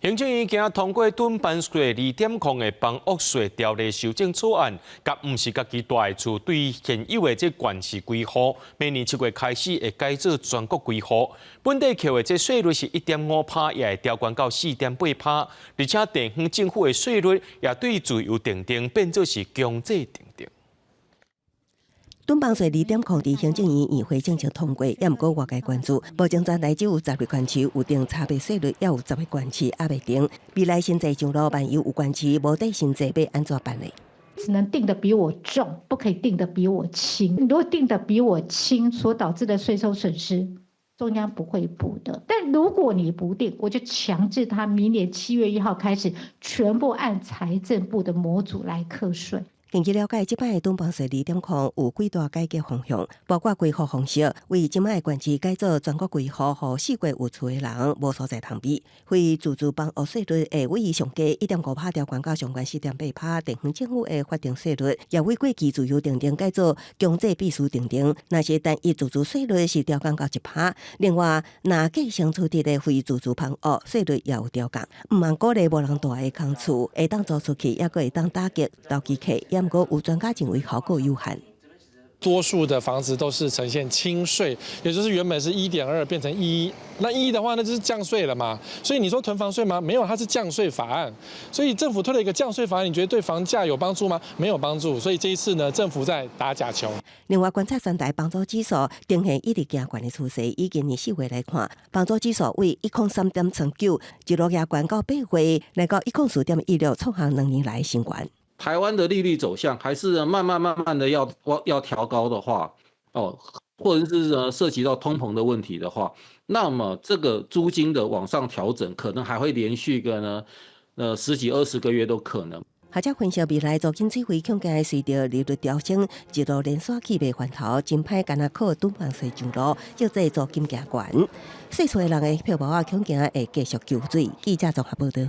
行政院今日通过囤房税2点0的房屋税条例修正草案，甲毋是家己住的厝，对现有的这县市规划，明年7月开始会改做全国规划。本地扣的这税率是1.5%，也会调悬到4.8%，而且地方政府的税率也对自由定定，变做是强制定定。囤房税2点0伫行政院议会正式通过，也毋过外界关注，目前全台只有10个县市有定差别税率，也有10个县市还未定。未来新制上路，万一有县市无底新制，要安怎办呢？只能定得比我重，不可以定得比我轻。如果定得比我轻，所导致的税收损失，中央不会补的。但如果你不定，我就强制他明年7月1号开始，全部按财政部的模组来课税。根据了解，即摆的囤房税2点0有几大改革方向，包括规划方式，为即摆的县市改做全国规划，互4个有厝的人无所在通比。非自住房屋税率会位于上加1.5%调悬到上悬4.8%，地方政府的法定税率也为过去自由定定改做强制必须定定。那些单一自住税率是调降到1%，另外若计算出地的非自住房屋税率也有调降。毋通鼓励无人住的空厝，会当租出去，也佫会当打击投机客。不过，有专家认为效果有限。多数的房子都是呈现轻税，也就是原本是1.2变成1，那1的话那就是降税了嘛。所以你说囤房税吗？没有，它是降税法案。所以政府推了一个降税法案，你觉得对房价有帮助吗？没有帮助。所以这一次呢，政府在打假球。另外，观察全台房租指数呈现一直加悬的趋势。以今年4月来看，房租指数为103.09，一路加悬到8月来到104.16，创下2年来新高。台湾的利率走向还是慢慢的要调高的话，或者是涉及到通膨的问题的话，那么这个租金的往上调整可能还会连续个10几20个月都可能。学者分析未来租金水位恐惊会随着利率调升，一路连续起袂翻头，真歹干那靠囤房税上路，叫做租金加悬。细厝的人的票包恐惊会继续救水。记者综合报道。